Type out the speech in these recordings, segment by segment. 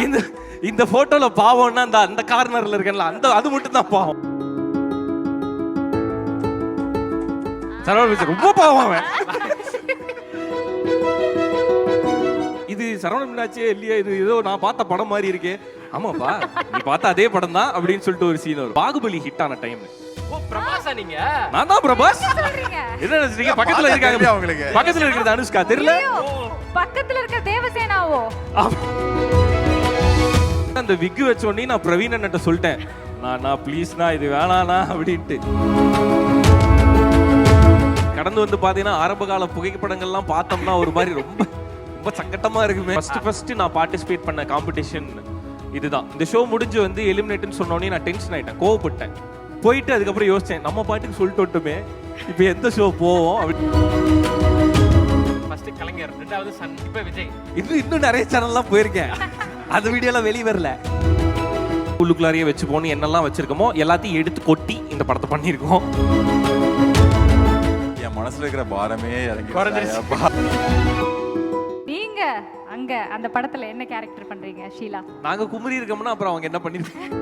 இந்த இந்த போட்டோல பாவம்னா அந்த அந்த கார்னர்ல இருக்கல அந்த அது மட்டும் தான் பாவம். சரவணன் ரொம்ப பாவம் அவன். இது சரவணன் மீனாட்சியே இல்லையா, இது ஏதோ நான் பார்த்த படம் மாதிரி இருக்கே. ஆமாப்பா நீ பார்த்த அதே படம் தான் அப்படின்னு சொல்லிட்டு ஒரு சீன் வரும். பாகுபலி ஹிட் ஆன டைம். ஓ பிரபாஸா நீங்க? நான் தான் பிரபாஸ். என்ன நினைச்சீங்க? பக்கத்துல இருக்காங்க உங்களுக்கு. பக்கத்துல இருக்கிறது அனுஷ்கா தெரியல. பக்கத்துல இருக்க தேவசேனாவோ? அந்த விக் வச்ச உடனே நான் பிரவீன் அண்ணன்ட்ட சொல்லிட்டேன், நான் ப்ளீஸ்ண்ணா இது வேணாண்ணா அப்படின்ட்டு. கடந்து வந்து பாத்தீங்கன்னா ஆரம்ப கால புகைப்படங்கள்லாம் பார்த்தோம்னா ஒரு மாதிரி ரொம்ப ரொம்ப சங்கட்டமா இருக்குமே. ஃபர்ஸ்ட் நான் பார்ட்டிசிபேட் பண்ண காம்படிஷன் இதுதான். இந்த ஷோ முடிஞ்சு வந்து எலிமினேட்னு சொன்ன உடனே நான் டென்ஷன் ஆயிட்டேன், கோவப்பட்டேன். போயிட்டு அதுக்கப்புறம் யோசிச்சேன், நம்ம பாட்டுக்கு சொல்லிட்டு விட்டுமே இப்போ எந்த ஷோ போவோம் அப்படி. ஃபர்ஸ்ட் கலைஞர், ரெண்டாவது சன், இப்போ விஜய். இன்னும் நிறைய சேனல்லாம் போயிருக்கேன். அந்த வீடியோலாம் வெளியே வரல. உள்ளுக்குள்ளாரியே வச்சு போன்னு என்னெல்லாம் வச்சிருக்கோமோ எல்லாத்தையும் எடுத்து கொட்டி இந்த படத்தை பண்ணியிருக்கோம். என் மனசுல இருக்கிற பாரமே இறங்கி நீங்க அங்க அந்த படத்துல என்ன கேரக்டர் பண்றீங்க ஷீலா? நாங்க குமரி இருக்கோம்னா அப்புறம் அவங்க என்ன பண்ணிருப்பாங்க?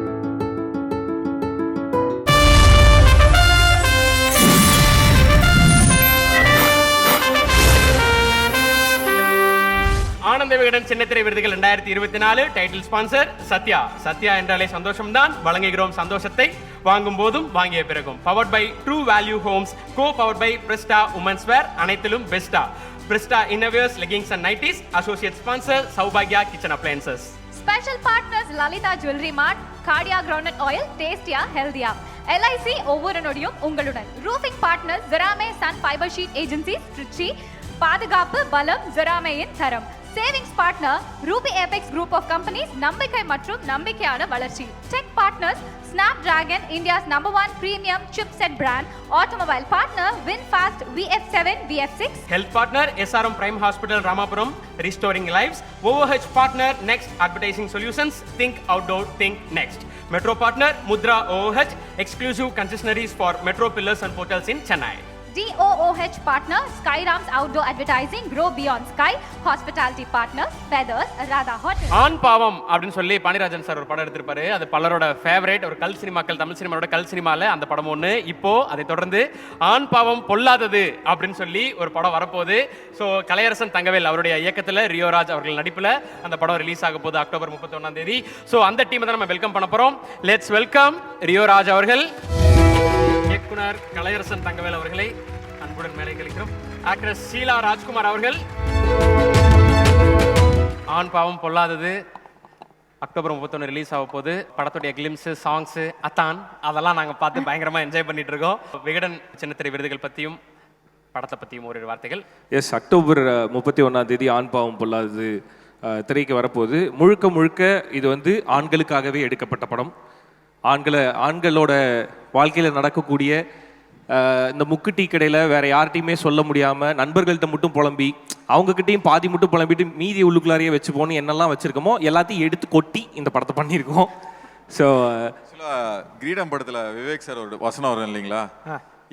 ஆனந்த விகடன் சின்னத்திரை விருதுகள் 2024 டைட்டில் ஸ்பான்சர் சத்யா. சத்யா என்றாலே சந்தோஷம் தான். வழங்குகிறோம் சந்தோஷத்தை வாங்கும் போதும் வாங்கிய பிறகும். Powered by true value homes, go powered by Prista women's wear, அனைத்திலும் பெஸ்டா. Prista innerwears, leggings and nighties. Associate sponsor சௌபாக்யா kitchen appliances. Special partners Lalitha jewellery mart, Cardia ground oil, டேஸ்டியா ஹெல்தியா. LIC ஒவ்வொரு நொடியும் உங்களுடன். ரூஃபிங் பார்ட்னர்ஸ் ஜெராமே sun fibre sheet agencies Trichy. பாதுகாப்பு பலம் ஜெராமேயின் தரம். Savings partner Ruby Apex group of companies, நம்பிக்கை மற்றும் நம்பிக்கையான வளர்ச்சி. Tech partners Snapdragon, India's #1 premium chipset brand. Automobile partner VinFast VF7 VF6. Health partner SRM Prime Hospital Ramapuram, restoring lives. OOH partner Next Advertising Solutions, think outdoor, think next. Metro partner Mudra OOH, exclusive concessionaries for metro pillars and portals in Chennai. DOOH partner Skyrams Outdoor Advertising, grow beyond sky. Hospitality partner Feathers Radha Hotel. ஆண் பாவம் அப்படின்னு சொல்லி Pandiarajan sir ஒரு படம் எடுத்திருப்பாரு. அது பலரோட favourite. ஒரு கல் சினிமாக்கள், தமிழ் சினிமாவோட கல் சினிமால அந்த படம் ஒன்று. இப்போ அதை தொடர்ந்து ஆண் பாவம் பொல்லாதது அப்படின்னு சொல்லி ஒரு படம் வரப்போகுது. ஸோ கலையரசன் தங்கவேல் அவருடைய இயக்கத்தில் ரியோராஜ் அவர்கள் நடிப்பில் அந்த படம் ரிலீஸ் ஆக போகுது அக்டோபர் 31 ஸோ அந்த டீமை தான் நம்ம வெல்கம் பண்ண போகிறோம். லெட்ஸ் வெல்கம் ரியோராஜ் அவர்கள், இயக்குனர் கலையரசன் தங்கவேல் அவர்களை அன்புடன் மேலே கழிக்கிறோம். ஆக்ட்ரஸ் ஷீலா ராஜ்குமார் அவர்கள். ஆண் பாவம் பொல்லாதது அக்டோபர் 31 ரிலீஸ் ஆக போகுது. படத்துடைய கிளிம்ஸு, சாங்ஸு, அத்தான் அதெல்லாம் நாங்கள் பார்த்து பயங்கரமாக என்ஜாய் பண்ணிட்டு இருக்கோம். விகடன் சின்னத்திரை விருதுகள் பற்றியும் படத்தை பற்றியும் ஒரு வார்த்தைகள். எஸ், அக்டோபர் 31 ஆண் பாவம் பொல்லாதது திரைக்கு வரப்போகுது. முழுக்க முழுக்க இது வந்து ஆண்களுக்காகவே எடுக்கப்பட்ட படம். ஆண்களோட வாழ்க்கையில் நடக்கக்கூடிய இந்த முக்கு டீ கடையில் வேற யார்கிட்டையுமே சொல்ல முடியாமல் நண்பர்கள்ட்ட மட்டும் புலம்பி, அவங்ககிட்டையும் பாதி மட்டும் புலம்பிட்டு மீதி உள்ளுக்குள்ளாரியே வச்சு போன்னு என்னெல்லாம் வச்சுருக்கோமோ எல்லாத்தையும் எடுத்து கொட்டி இந்த படத்தை பண்ணியிருக்கோம். ஸோ கிரீடம் படத்தில் விவேக் சார் ஒரு வசனம் வரும் இல்லைங்களா,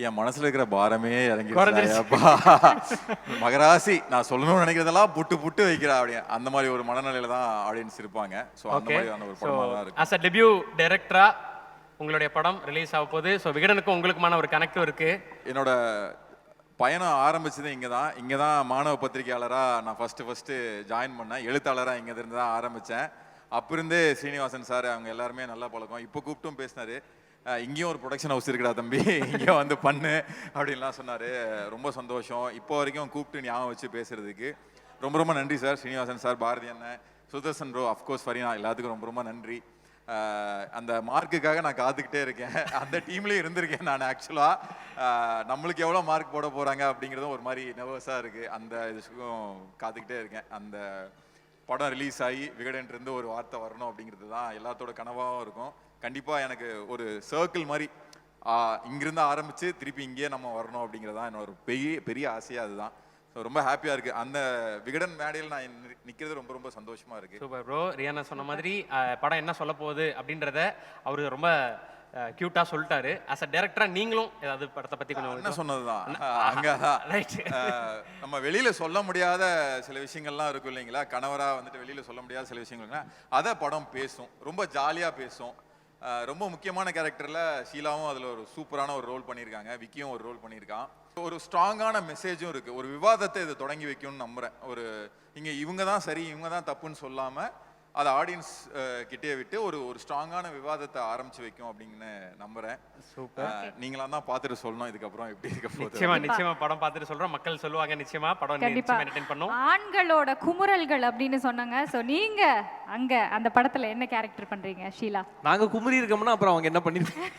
என் மனசுல இருக்கிற பாரமே இறங்கி மகராசி நான் சொல்லணும்னு நினைக்கிறதெல்லாம் புட்டு புட்டு வைக்கிறா அப்படியே அந்த மாதிரி ஒரு மனநிலையில தான் ஆடியன்ஸ் இருப்பாங்க. ஸோ அந்த மாதிரியான ஒரு படமா தான் இருக்கு. ஆஸ் அ டெபியூ டைரக்டரா உங்களுடைய படம் ரிலீஸ் ஆக போகுது. ஸோ விகடனுக்கும் உங்களுக்குமான ஒரு கனெக்டும் இருக்கு. என்னோட பயணம் ஆரம்பிச்சது இங்கே தான் மாணவ பத்திரிகையாளராக நான் ஃபர்ஸ்ட் ஜாயின் பண்ணேன். எழுத்தாளராக இங்கே இருந்து தான் ஆரம்பித்தேன். அப்போ இருந்தே ஸ்ரீனிவாசன் சார் அவங்க எல்லாருமே நல்லா பழக்கம். இப்போ கூப்பிட்டும் பேசினாரு, இங்கேயும் ஒரு ப்ரொடக்ஷன் ஹவுஸ் இருக்குடா தம்பி, இங்கே வந்து பண்ணு அப்படின்லாம் சொன்னார். ரொம்ப சந்தோஷம். இப்போ வரைக்கும் கூப்பிட்டு ஞாபகம் வச்சு பேசுறதுக்கு ரொம்ப ரொம்ப நன்றி சார். ஸ்ரீனிவாசன் சார், பாரதி அண்ணன், சுதர்சன் ப்ரோ, அஃப்கோர்ஸ் ஃபரீனா, எல்லாத்துக்கும் ரொம்ப ரொம்ப நன்றி. அந்த மார்க்குக்காக நான் காத்துக்கிட்டே இருக்கேன். அந்த டீம்லேயும் இருந்திருக்கேன் நான். ஆக்சுவலாக நம்மளுக்கு எவ்வளோ மார்க் போட போகிறாங்க அப்படிங்கிறதும் ஒரு மாதிரி நர்வஸாக இருக்குது. அந்த இதுக்கும் காத்துக்கிட்டே இருக்கேன். அந்த படம் ரிலீஸ் ஆகி விகடன்லேருந்து ஒரு வார்த்தை வரணும் அப்படிங்கிறது தான் எல்லாத்தோட கனவாகவும் இருக்கும். கண்டிப்பாக எனக்கு ஒரு சர்க்கிள் மாதிரி இங்கிருந்து ஆரம்பித்து திருப்பி இங்கேயே நம்ம வரணும் அப்படிங்கிறது தான் என்னோட பெரிய ஆசையாக அதுதான். ஸோ ரொம்ப ஹாப்பியாக இருக்குது. அந்த விகடன் மேடையில் நான் நிற்கிறது ரொம்ப ரொம்ப சந்தோஷமாக இருக்குது. Super bro. ரியானா சொன்ன மாதிரி படம் என்ன சொல்ல போகுது அப்படின்றத அவர் ரொம்ப கியூட்டா சொல்லிட்டாரு. as a டைரக்டரா நீங்களும் ஏதாவது படத்தை பத்தி என்ன கொஞ்சம் சொன்னதுதான் அங்கதான் ரைட். நம்ம வெளியில சொல்ல முடியாத சில விஷயங்கள்லாம் இருக்கும் இல்லைங்களா, கணவரா வந்துட்டு வெளியில சொல்ல முடியாத சில விஷயங்கள்னா அதை படம் பேசும், ரொம்ப ஜாலியா பேசும். ரொம்ப முக்கியமான கேரக்டர்ல ஷீலாவும் அதுல ஒரு சூப்பரான ஒரு ரோல் பண்ணியிருக்காங்க, விக்கியும் ஒரு ரோல் பண்ணியிருக்கான். ஒரு ஸ்ட்ராங்கான மெசேஜும் இருக்கு, ஒரு விவாதத்தை இது தொடங்கி வைக்கும்னு நம்புறேன். ஒரு இங்க இவங்க தான் சரி இவங்க தான் தப்புன்னு சொல்லாம அதை ஆடியன்ஸ் கிட்டே விட்டு ஒரு ஸ்ட்ராங்கான விவாதத்தை ஆரம்பிச்சு வைக்கும் அப்படின்னு நம்புறேன். சூப்பர். நீங்களாம் தான் பார்த்துட்டு சொல்லணும் இதுக்கப்புறம் எப்படி இருக்க போகுது. நிச்சயமா படம் பார்த்துட்டு சொல்றோம், மக்கள் சொல்லுவாங்க. நிச்சயமா படம் நிச்சயமா என்டர்டெயின் பண்ணும். ஆண்களோட குமுறல்கள் அப்படின்னு சொன்னாங்க. சோ நீங்க அங்க அந்த படத்துல என்ன கேரக்டர் பண்றீங்க ஷீலா? நாங்க குமரி இருக்கோம்னா அப்புறம் அவங்க என்ன பண்ணிருப்பாங்க?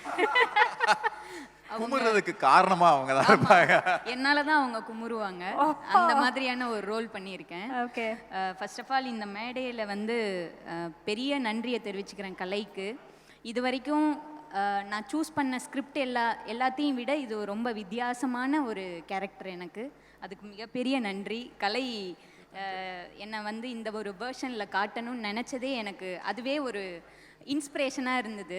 குமுறதுக்கு காரணமா அவங்க தான் இருப்பாங்க. என்னால தான் அவங்க குமுறுவாங்க. அந்த மாதிரியான ஒரு ரோல் பண்ணியிருக்கேன். ஓகே. ஃபர்ஸ்ட் ஆஃப் ஆல் இந்த மேடையில் வந்து பெரிய நன்றியை தெரிவிச்சுக்கிறேன் கலைக்கு. இது வரைக்கும் நான் சூஸ் பண்ண ஸ்கிரிப்ட் எல்லாத்தையும் விட இது ரொம்ப வித்தியாசமான ஒரு கேரக்டர் எனக்கு. அதுக்கு மிகப்பெரிய நன்றி. கலை என்னை வந்து இந்த ஒரு வேர்ஷனில் காட்டணும்னு நினச்சதே எனக்கு அதுவே ஒரு இன்ஸ்பிரேஷனாக இருந்தது.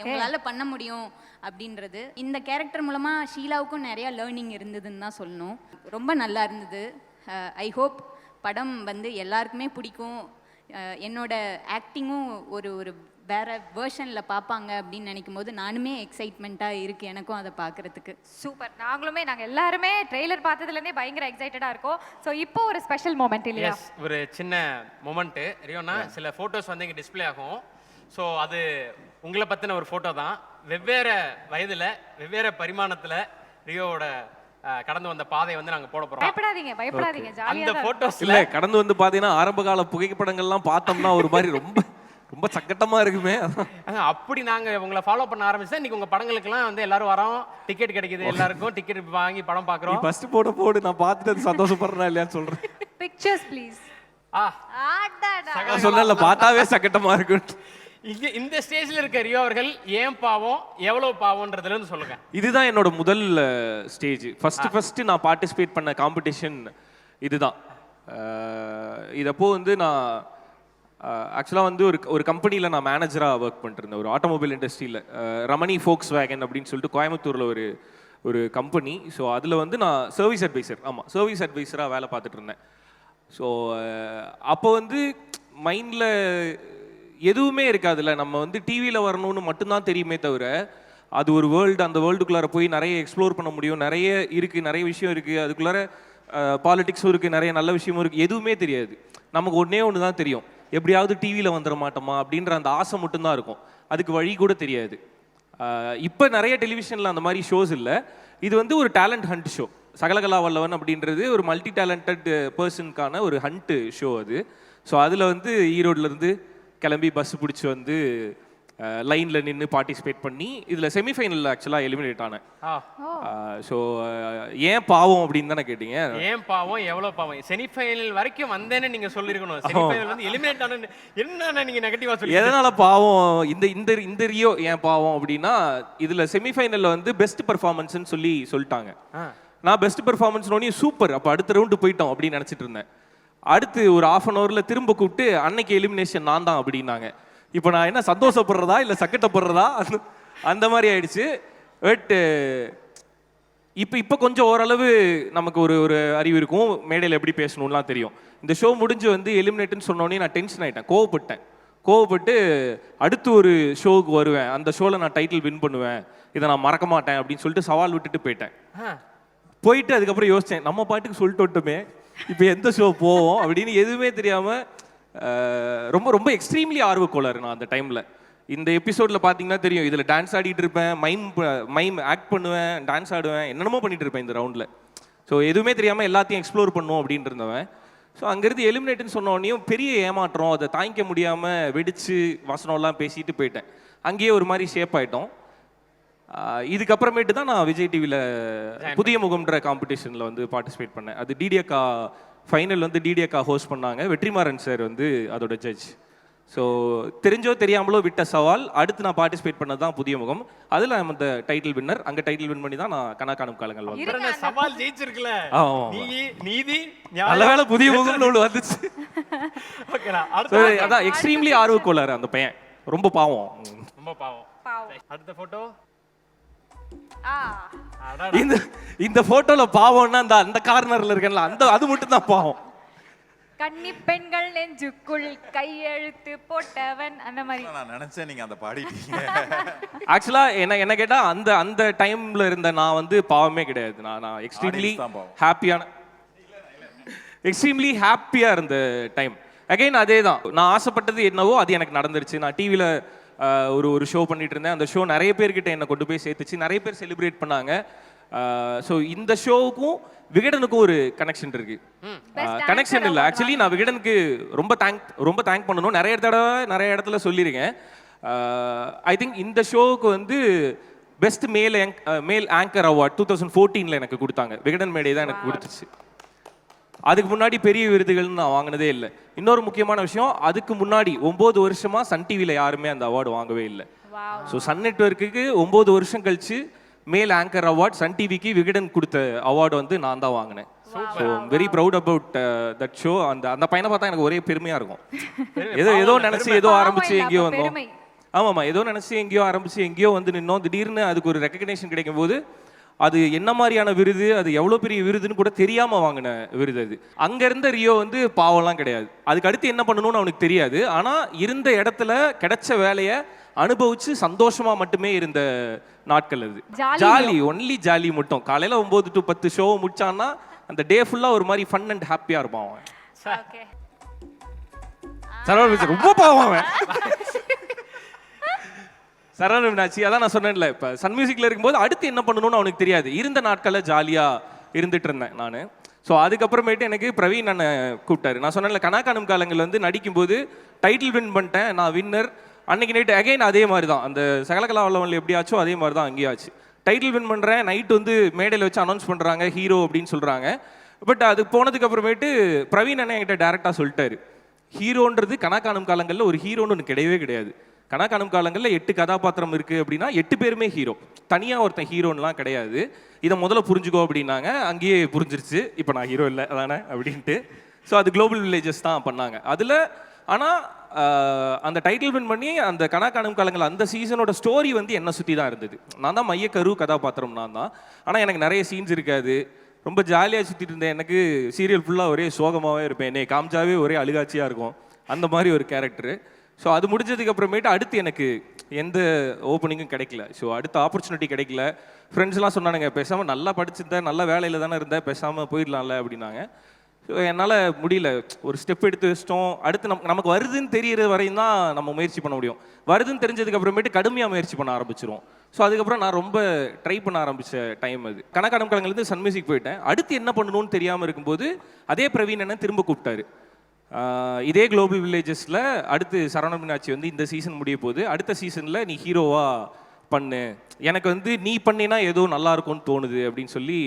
உங்களால் பண்ண முடியும் அப்படின்றது. இந்த கேரக்டர் மூலமாக ஷீலாவுக்கும் நிறையா லேர்னிங் இருந்ததுன்னு தான் சொல்லணும். ரொம்ப நல்லா இருந்தது. ஐ ஹோப் படம் வந்து எல்லாருக்குமே பிடிக்கும். என்னோட ஆக்டிங்கும் ஒரு வேற வேர்ஷனில் பார்ப்பாங்க அப்படின்னு நினைக்கும் போது நானுமே எக்ஸைட்மெண்ட்டாக இருக்குது எனக்கும் அதை பார்க்குறதுக்கு. சூப்பர். நாங்கள் எல்லாருமே ட்ரெய்லர் பார்த்ததுலேருந்தே பயங்கர எக்ஸைட்டடாக இருக்கோம். ஸோ இப்போ ஒரு ஸ்பெஷல் மொமெண்ட் இல்லையா? ஒரு சின்ன மொமெண்ட்டு ரியோனா, சில ஃபோட்டோஸ் வந்து இங்கே டிஸ்பிளே ஆகும். ஸோ அது உங்களை பற்றின ஒரு ஃபோட்டோ தான். வெவ்வேறு வயதில் வெவ்வேறு பரிமாணத்தில் ரியோவோட கடந்து வந்த பாதை வந்து நாங்கள் போட போகிறோம். பயப்படாதீங்க அந்த ஜாலியாக. ஃபோட்டோஸ் இல்ல கடந்து வந்து பாத்தீங்கன்னா ஆரம்ப கால புகைப்படங்கள்லாம் பார்த்தோம்னா ஒரு மாதிரி ரொம்ப சக்கட்டமா இருக்குமே. அப்படி நாங்க உங்களை ஃபாலோ பண்ண ஆரம்பிச்சா இன்னைக்கு உங்க படங்களுக்கெல்லாம் வந்து எல்லாரும் வரோம், டிக்கெட் கிடைக்குது, எல்லாருக்கும் டிக்கெட் வாங்கி படம் பார்க்குறோம். ஃபர்ஸ்ட் போடு நான் பார்த்துட்டு சந்தோஷப்படுறேன் இல்லையான்னு சொல்றேன். Pictures please. சொன்னல பார்த்தாவே சக்கட்டமா இருக்கு. இங்க இந்த ஸ்டேஜ்ல இருக்க ரியோ அவர்கள் ஏன் பாவம் எவ்வளவு பாவம்ன்றதுல இருந்து சொல்லுங்க. இதுதான் என்னோட முதல் ஸ்டேஜ். ஃபர்ஸ்ட் நான் பார்ட்டிசிபேட் பண்ண காம்படிஷன் இதுதான். இதப்போ வந்து நான் ஆக்சுவலாக வந்து ஒரு கம்பெனியில் நான் மேனேஜராக ஒர்க் பண்ணிட்டு இருந்தேன், ஒரு ஆட்டோமொபைல் இண்டஸ்ட்ரியில். ரமணி ஃபோக்ஸ் வேகன் அப்படின்னு சொல்லிட்டு கோயம்புத்தூரில் ஒரு கம்பெனி. ஸோ அதில் வந்து நான் சர்வீஸ் அட்வைசராக வேலை பார்த்துட்டு இருந்தேன். ஸோ அப்போ வந்து மைண்டில் எதுவுமே இருக்காதுல்ல, நம்ம வந்து டிவியில் வரணும்னு மட்டும்தான் தெரியுமே தவிர அது ஒரு வேர்ல்டு, அந்த வேர்ல்டுக்குள்ளார போய் நிறைய எக்ஸ்ப்ளோர் பண்ண முடியும், நிறைய இருக்குது, நிறைய விஷயம் இருக்குது, அதுக்குள்ளார பாலிடிக்ஸும் இருக்குது, நிறைய நல்ல விஷயமும் இருக்குது, எதுவுமே தெரியாது. நமக்கு ஒன்று தான் தெரியும், எப்படியாவது டிவியில் வந்துட மாட்டோமா அப்படின்ற அந்த ஆசை மட்டும்தான் இருக்கும், அதுக்கு வழி கூட தெரியாது. இப்போ நிறைய டெலிவிஷனில் அந்த மாதிரி ஷோஸ் இல்லை. இது வந்து ஒரு டேலண்ட் ஹண்ட் ஷோ. சகலகலா வல்லவன் அப்படின்றது ஒரு மல்டி டேலண்டட் பர்சனுக்கான ஒரு ஹண்ட்டு ஷோ அது. ஸோ அதில் வந்து ஈரோட்லேருந்து கிளம்பி பஸ் பிடிச்சி வந்து லைனில் நின்று பார்ட்டிசிபேட் பண்ணி இதில் செமிஃபைனலில் ஆக்சுவலாக எலிமினேட் ஆனேன். ஸோ ஏன் பாவம் அப்படின்னு தானே கேட்டீங்க. ஏன் பாவம் எவ்வளோ பாவம்? செமிஃபைனல் வரைக்கும் வந்தேன்னு நீங்கள் சொல்லியிருக்கணும். செமிஃபைனல் வந்து எலிமினேட் ஆன என்ன நீங்கள் நெகட்டிவாக சொல்லி எதனால் பாவம்? இந்த ரியோ ஏன் பாவம் அப்படின்னா, இதில் செமிஃபைனலில் வந்து பெஸ்ட் பெர்ஃபார்மன்ஸ்னு சொல்லிட்டாங்க. நான் பெஸ்ட் பெர்ஃபார்மன்ஸ்னோடனே சூப்பர், அப்போ அடுத்த ரவுண்டு போயிட்டோம் அப்படின்னு நினச்சிட்டு இருந்தேன். அடுத்து ஒரு 1/2 hour திரும்ப கூப்பிட்டு அன்னைக்கு எலிமினேஷன் நான் தான் அப்படின்னாங்க. இப்போ நான் என்ன சந்தோஷப்படுறதா இல்லை சக்கட்டப்படுறதா அந்த மாதிரி ஆயிடுச்சு. பட் இப்போ கொஞ்சம் ஓரளவு நமக்கு ஒரு அறிவு இருக்கும், மேடையில் எப்படி பேசணும்லாம் தெரியும். இந்த ஷோ முடிஞ்சு வந்து எலிமினேட்டுன்னு சொன்னோடனே நான் டென்ஷன் ஆகிட்டேன், கோவப்பட்டு அடுத்து ஒரு ஷோவுக்கு வருவேன், அந்த ஷோவில் நான் டைட்டில் வின் பண்ணுவேன், இதை நான் மறக்க மாட்டேன் அப்படின்னு சொல்லிட்டு சவால் விட்டுட்டு போயிட்டு அதுக்கப்புறம் யோசித்தேன், நம்ம பாட்டுக்கு சொல்லிட்டு விட்டோமே, இப்போ எந்த ஷோ போவோம் அப்படின்னு எதுவுமே தெரியாமல் ரொம்ப எக்ஸ்ட்ரீம்லி ஆர்வக்கோளாறு நான் அந்த டைமில். இந்த எபிசோடில் பார்த்தீங்கன்னா தெரியும், இதில் டான்ஸ் ஆடிட்டு இருப்பேன், மைம் ஆக்ட் பண்ணுவேன், டான்ஸ் ஆடுவேன், என்னென்னமோ பண்ணிட்டு இருப்பேன் இந்த ரவுண்டில். ஸோ எதுவுமே தெரியாமல் எல்லாத்தையும் எக்ஸ்ப்ளோர் பண்ணும் அப்படின்ட்டு இருந்தவன். ஸோ அங்கேருந்து எலிமினேட்டுன்னு சொன்னோடனையும் பெரிய ஏமாற்றம், அதை தாங்கிக்க முடியாமல் வெடித்து வசனம்லாம் பேசிட்டு போயிட்டேன். அங்கேயே ஒரு மாதிரி ஷேப் ஆகிட்டோம். இதுக்கப்புறமேட்டு தான் நான் விஜய் டிவியில் புதிய முகம்ன்ற காம்படிஷனில் வந்து பார்ட்டிசிபேட் பண்ணேன். அது டிடிஎக்கா ஃபைனல் வந்து டிடிஎக்கா ஹோஸ்ட் பண்ணாங்க, வெற்றிமாறன் சார் வந்து அதோட ஜட்ஜ். ஸோ தெரிஞ்சோ தெரியாமலோ விட்ட சவால், அடுத்து நான் பார்ட்டிசிபேட் பண்ணது தான் புதிய முகம். அதில் நான் அந்த டைட்டில் வின்னர். அங்கே டைட்டில் வின் பண்ணி தான் நான் கணக்கானும் காலங்கள் வந்து சவால் ஜெயிச்சிருக்கல. நீதி நல்ல வேளை புதிய முகம்னு ஒன்று வந்துச்சு. அதான் எக்ஸ்ட்ரீம்லி ஆர்வக்கோளாறு அந்த பையன், ரொம்ப பாவம். பாவம். அடுத்த போட்டோ. ஆ இந்த இந்த போட்டோல பாவம்னா அந்த அந்த கார்னர்ல இருக்கேன்ல அந்த அது மட்டும் தான் பாவம். கன்னி பெண்கள் நெஞ்சுக்குள் கையெழுத்து போட்டவன் அந்த மாதிரி. நான் நினைச்சேன் நீங்க அந்த பாடிட்டீங்க. ஆக்சுவலா என்ன கேட்டா அந்த அந்த டைம்ல இருந்த நான் வந்து பாவமே கிடையாது. நான் எக்ஸ்ட்ரீம்லி Audience தான் பாவம். ஹாப்பியா இருந்த டைம். அகைன் அதே தான், நான் ஆசைப்பட்டது என்னவோ அது எனக்கு நடந்துருச்சு. நான் டிவியில் ஒரு ஷோ பண்ணிட்டு இருந்தேன். அந்த ஷோ நிறைய பேர்கிட்ட என்னை கொண்டு போய் சேர்த்துச்சு, நிறைய பேர் செலிப்ரேட் பண்ணாங்க. ஸோ இந்த ஷோவுக்கும் விகடனுக்கும் ஒரு கனெக்ஷன் இருக்கு. கனெக்ஷன் இல்லை, ஆக்சுவலி நான் விகடனுக்கு ரொம்ப தேங்க் பண்ணணும். நிறைய இடத்துல சொல்லியிருக்கேன். ஐ திங்க் இந்த ஷோவுக்கு வந்து பெஸ்ட் மேல் ஆங்கர் அவார்ட் 2014 எனக்கு கொடுத்தாங்க. விகடன் மேடை தான் எனக்கு கொடுத்துச்சு. அதுக்கு முன்னாடி பெரிய விருதுகள் நான் வாங்கினதே இல்லை. இன்னொரு முக்கியமான விஷயம், அதுக்கு முன்னாடி 9 வருஷமா சன் டிவியில் யாருமே அந்த அவார்டு வாங்கவே இல்லை. ஸோ சன் நெட்வொர்க்குக்கு 9 வருஷம் கழிச்சு மேல் ஆங்கர் அவார்ட் சன் டிவிக்கு விகடன் கொடுத்த அவார்டு வந்து நான் தான் வாங்கினேன். So very proud about that show. அந்த பையனை பார்த்தா எனக்கு ஒரே பெருமையா இருக்கும். ஏதோ நினைச்சு ஏதோ ஆரம்பிச்சு எங்கேயோ வந்தோம். ஆமாம்மா, ஏதோ நினைச்சு எங்கேயோ ஆரம்பிச்சு எங்கேயோ வந்து நின்னோம். திடீர்னு அதுக்கு ஒரு ரெக்கக்னேஷன் கிடைக்கும் போது அது என்ன மாதிரியான விருது, அது எவ்வளோ பெரிய விருதுன்னு கூட தெரியாமல் வாங்கின விருது அது. அங்கே இருந்த ரியோ வந்து பாவம்லாம் கிடையாது. அதுக்கு அடுத்து என்ன பண்ணணும்னு அவனுக்கு தெரியாது. ஆனால் இருந்த இடத்துல கிடைச்ச வேலையை அனுபவிச்சு சந்தோஷமா மட்டுமே இருந்த நாட்கள் அது. ஜாலி, ஒன்லி ஜாலி மட்டும். காலையில் 9 to 10 ஷோவை முடிச்சான்னா அந்த டே ஃபுல்லாக ஒரு மாதிரி ஃபன் அண்ட் ஹாப்பியாக இருப்பான் அவன். சரவணன் ரொம்ப பாவம் அவன். சரவணன் மீனாட்சி, அதான் நான் சொன்னேன்ல, இப்போ சன் மியூசிக்கில் இருக்கும்போது அடுத்து என்ன பண்ணணும்னு அவனுக்கு தெரியாது. இருந்த நாட்களில் ஜாலியாக இருந்துட்டு இருந்தேன் நான். ஸோ அதுக்கப்புறமேட்டு எனக்கு பிரவீன் அண்ணன் கூப்பிட்டாரு. நான் சொன்னேன்ல, கனாக்கானும் காலங்கள் வந்து நடிக்கும்போது டைட்டில் வின் பண்ணிட்டேன், நான் வின்னர். அன்னைக்கு நைட்டு அகைன் அதே மாதிரி தான், அந்த சகலகலா வல்லவனில் எப்படியாச்சோ அதே மாதிரி தான் அங்கேயாச்சு. டைட்டில் வின் பண்ணுறேன், நைட்டு வந்து மேடையில் வச்சு அனௌன்ஸ் பண்ணுறாங்க ஹீரோ அப்படின்னு சொல்கிறாங்க. பட் அது போனதுக்கு அப்புறமேட்டு பிரவீன் அண்ணன் என்கிட்ட டேரெக்டாக சொல்லிட்டாரு, ஹீரோன்றது கனாக்கானும் காலங்களில் ஒரு ஹீரோன்னு ஒன்று கிடையவே கிடையாது. கனாக்கானும் காலங்களில் 8 கதாபாத்திரம் இருக்குது அப்படின்னா 8 பேருமே ஹீரோ, தனியாக ஒருத்தன் ஹீரோன்லாம் கிடையாது. இதை முதல்ல புரிஞ்சுக்கோ அப்படின்னாங்க. அங்கேயே புரிஞ்சிருச்சு, இப்போ நான் ஹீரோ இல்லை அதானே அப்படின்ட்டு. ஸோ அது குளோபல் வில்லேஜஸ் தான் பண்ணாங்க அதில். ஆனால் அந்த டைட்டில் வின் பண்ணி அந்த கனாக்கானும் காலங்கள் அந்த சீசனோட ஸ்டோரி வந்து என்னை சுற்றி தான் இருந்தது. நான் தான் மையக்கரு கதாபாத்திரம் நான் தான். ஆனால் எனக்கு நிறைய சீன்ஸ் இருக்காது, ரொம்ப ஜாலியாக சுற்றிட்டு இருந்தேன். எனக்கு சீரியல் ஃபுல்லாக ஒரே சோகமாகவே இருப்பேன், என்னை காமிச்சாவே ஒரே அழுகாட்சியாக இருக்கும், அந்த மாதிரி ஒரு கேரக்டரு. ஸோ அது முடிஞ்சதுக்கு அப்புறமேட்டு அடுத்து எனக்கு எந்த ஓப்பனிங்கும் கிடைக்கல. ஸோ அடுத்த ஆப்பர்ச்சுனிட்டி கிடைக்கல. ஃப்ரெண்ட்ஸ்லாம் சொன்னானுங்க, பேசாமல் நல்லா படிச்சிருந்தேன், நல்ல வேலையில் தானே இருந்தேன், பேசாமல் போயிடலாம்ல அப்படின்னாங்க. ஸோ என்னால் முடியல. ஒரு ஸ்டெப் எடுத்து வச்சிட்டோம். அடுத்து நமக்கு வருதுன்னு தெரிகிற வரையும் தான் நம்ம முயற்சி பண்ண முடியும். வருதுன்னு தெரிஞ்சதுக்கு அப்புறமேட்டு கடுமையாக முயற்சி பண்ண ஆரம்பிச்சிரும். ஸோ அதுக்கப்புறம் நான் ரொம்ப ட்ரை பண்ண ஆரம்பித்த டைம் அது. கணக்கானம் காலங்கள்லேருந்து சன் மியூசிக் போயிட்டேன். அடுத்து என்ன பண்ணணும்னு தெரியாமல் இருக்கும்போது அதே பிரவீன் அண்ணன் திரும்ப கூப்பிட்டாரு. இதே குளோபல் வில்லேஜஸில் அடுத்து சரவணன் மீனாட்சி வந்து இந்த சீசன் முடிய போகுது, அடுத்த சீசனில் நீ ஹீரோவாக பண்ணு, எனக்கு வந்து நீ பண்ணினா ஏதோ நல்லா இருக்கும்னு தோணுது அப்படின்னு சொல்லி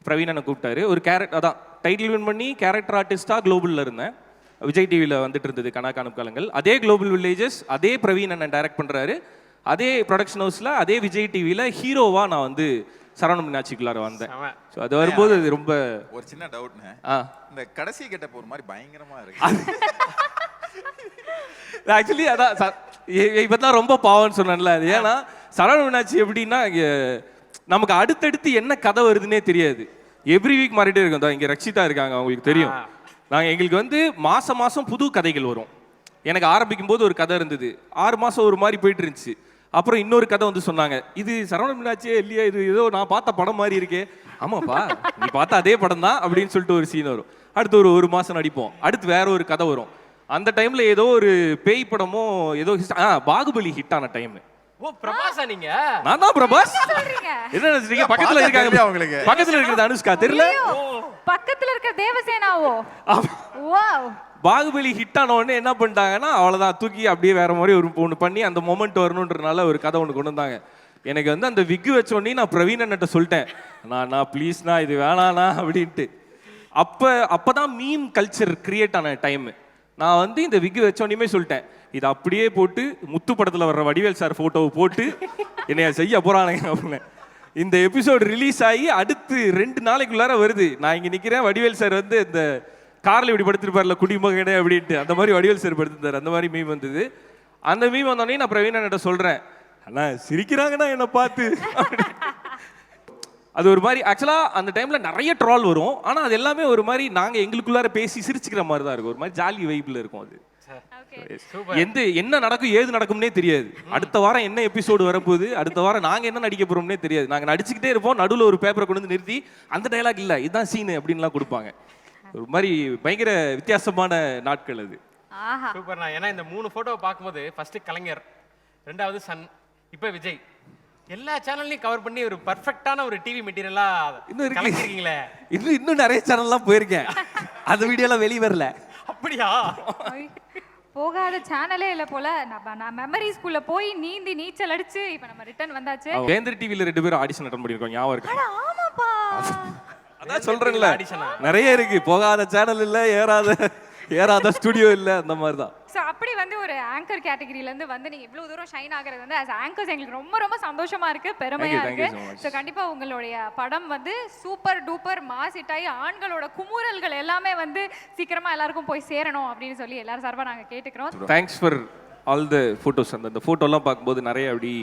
பிரவீன் அண்ணன் கூப்பிட்டாரு. ஒரு அதான் டைட்டில் வின் பண்ணி கேரக்டர் ஆர்டிஸ்டாக குளோபலில் இருந்தேன். விஜய் டிவியில் வந்துட்டு இருந்தது கனாக்கானும் காலங்கள். அதே குளோபல் வில்லேஜஸ் அதே பிரவீன் அண்ணன் டைரக்ட் பண்ணுறாரு. அதே ப்ரொடக்ஷன் ஹவுஸில் அதே விஜய் டிவியில் ஹீரோவாக நான் வந்து சரவணன் மீனாட்சிக்குள்ளார வந்தேன். ஸோ அது வரும்போது அது ரொம்ப ஒரு சின்ன டவுட்னு, இந்த கடைசி கெட்டப் ஒரு மாதிரி பயங்கரமா இருக்கு. ஆக்சுவலி அதான் இப்போ தான் ரொம்ப பாவம்னு சொன்னேன்ல. அது ஏன்னா சரவணன் மீனாட்சி எப்படின்னா நமக்கு அடுத்தடுத்து என்ன கதை வருதுன்னே தெரியாது. எவ்ரி வீக் மாறிட்டே இருக்கும். தான் இங்கே ரக்ஷிதா இருக்காங்க, அவங்களுக்கு தெரியும். எங்களுக்கு வந்து மாதம் புது கதைகள் வரும். எனக்கு ஆரம்பிக்கும் போது ஒரு கதை இருந்தது, 6 மாதம் ஒரு மாதிரி போயிட்டு இருந்துச்சு. அப்புறம் இன்னொரு கதை வந்து சொன்னாங்க, இது சரவணன் மீனாட்சியே இல்லையா, இது ஏதோ நான் பார்த்த படம் மாதிரி இருக்கே. ஆமாப்பா, நீ பார்த்த அதே படம் தான் அப்படின்னு சொல்லிட்டு ஒரு சீன் வரும். அடுத்து ஒரு மாதம் நடிப்போம். அடுத்து வேற ஒரு கதை வரும். அந்த டைம்ல ஏதோ ஒரு பேய் படமோ ஏதோ பாகுபலி ஹிட் ஆன டைம். ஓ பிரபாஸா நீங்க? நான் தான் பிரபாஸ். என்ன நினைச்சீங்க? பக்கத்துல இருக்காங்க அவங்களுக்கு. பக்கத்துல இருக்கிறது அனுஷ்கா தெரியல, பக்கத்துல இருக்க தேவசேனாவோ. வாவ். பாகுபலி ஹிட் ஆன உடனே என்ன பண்ணிட்டாங்கன்னா அவ்வளோதான், தூக்கி அப்படியே வேற மாதிரி ஒன்று பண்ணி அந்த மொமெண்ட் வரணுன்றனால ஒரு கதை ஒன்று கொண்டு வந்தாங்க. எனக்கு வந்து அந்த விக்கு வச்ச உடனே நான் பிரவீன் அண்ணன்ட்ட சொல்லிட்டேன், நான் ப்ளீஸ்ண்ணா இது வேணாண்ணா அப்படின்ட்டு. அப்போதான் மீம் கல்ச்சர் கிரியேட் ஆன டைம். நான் வந்து இந்த விக்கு வச்ச உடனே சொல்லிட்டேன், இது அப்படியே போட்டு முத்து படத்தில் வர்ற வடிவேல் சார் ஃபோட்டோவை போட்டு என்னைய செய்ய போகிறானுங்க அப்படின்னு. இந்த எபிசோடு ரிலீஸ் ஆகி அடுத்து 2 நாளைக்குள்ளார வருது. நான் இங்கே நிற்கிறேன், வடிவேல் சார் வந்து இந்த காரில் இப்படி படுத்திருப்பார்ல குடிமகனே அப்படின்ட்டு, அந்த மாதிரி வடிவேல் சார் படுத்திருந்தார். அந்த மாதிரி மீம் வந்தது. அந்த மீம் வந்தோடனே நான் பிரவீன் அண்ணன்ட்ட சொல்கிறேன், அண்ணா சிரிக்கிறாங்கண்ணா என்னை பார்த்து. அது ஒரு மாதிரி ஆக்சுவலாக அந்த டைமில் நிறைய ட்ரால் வரும். ஆனால் அது எல்லாமே ஒரு மாதிரி நாங்கள் எங்களுக்குள்ளார பேசி சிரிச்சுக்கிற மாதிரி தான் இருக்கும். ஒரு மாதிரி ஜாலி வைப்பில் இருக்கும் அது. என்ன நடக்கும் ஏது நடக்கும்னே தெரியாது. அடுத்த வாரம் என்ன எபிசோடு வரப்போகுது, அடுத்த வாரம் நாங்கள் என்ன நடிக்க போகிறோம்னே தெரியாது. நாங்கள் நடிச்சுக்கிட்டே இருப்போம், நடுவில் ஒரு பேப்பரை கொண்டு வந்து நிறுத்தி அந்த டைலாக் இல்லை இதுதான் சீனு அப்படின்லாம் கொடுப்பாங்க. ஒரு மாதிரி பயங்கர வித்தியாசமான நாட்கள் அது. சூப்பர்ண்ணா. ஏன்னா இந்த 3 போட்டோவை பார்க்கும்போது ஃபர்ஸ்ட் கலைஞர், 2வது சன், இப்போ விஜய், எல்லா சேனல்லையும் கவர் பண்ணி ஒரு பர்ஃபெக்டான ஒரு டிவி மெட்டீரியலா இன்னும் கலக்கிருக்கீங்களே. இன்னும் நிறைய சேனல்லாம் போயிருக்கேன். அந்த வீடியோலாம் வெளியே வரல. அப்படியா? போகாத சேனலே இல்ல போல. நான் மெமரி ஸ்கூல்ல போய் நீந்தி நீச்சல் அடிச்சு இப்ப நம்ம ரிட்டர்ன் வந்தாச்சு. வேந்தர் டிவில 2 பேரும் ஆடிஷன் அட்டெண்ட் பண்ணிருக்கோம். ஞாபகம் இருக்கு? ஆமாப்பா. அதான் சொல்றேன்ல, நிறைய இருக்கு. போகாத சேனல் இல்ல, ஏறாத ஸ்டுடியோ இல்ல, அந்த மாதிரி தான். ஸோ அப்படி வந்து ஒரு ஆங்கர் கேட்டகரியில இருந்து வந்து நீங்க இவ்வளவு தூரம் ஷைன் ஆகுறது வந்து as ஆங்கர்ஸ் எங்களுக்கு ரொம்ப ரொம்ப சந்தோஷமா இருக்கு, பெருமையா இருக்கு. ஸோ கண்டிப்பா உங்களுடைய படம் வந்து சூப்பர் டூப்பர் மாஸ் ஹிட் ஆகி ஆண்களோட குமுறல்கள் எல்லாமே வந்து சீக்கிரமா எல்லாருக்கும் போய் சேரணும் அப்படின்னு சொல்லி எல்லாரும் சார்பா நாங்க கேட்டுக்கிறோம். Thanks for all the photos. அந்த போட்டோலாம் பார்க்கும்போது நிறைய அப்படி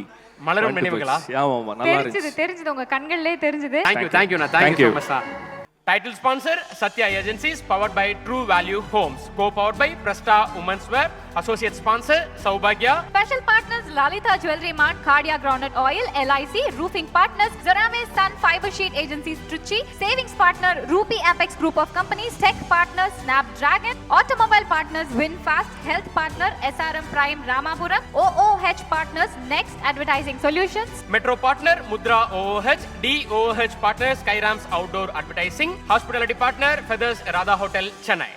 மலரும் நினைவுகளா? ஆமா, நல்லா இருந்துச்சு. தெரிஞ்சது உங்க கண்கள்லயே தெரிஞ்சது. Thank you. Thank you so much. Title sponsor Satya Agencies, powered by True Value Homes, co-powered by Presta Women's Wear, associate sponsor Saubhagya, Special partners Lalita Jewelry Mart, Cardia Groundnut Oil, LIC, roofing partners Zarame Sun Fiber Sheet Agencies Trichy, savings partner Rupi Apex Group of Companies, tech partners Snapdragon, automobile partners Winfast, health partner SRM Prime Ramapuram, OOH partners Next Advertising Solutions, Metro partner Mudra OOH, DOOH partner Skyrams Outdoor Advertising, hospitality partner Feathers Radha Hotel Chennai.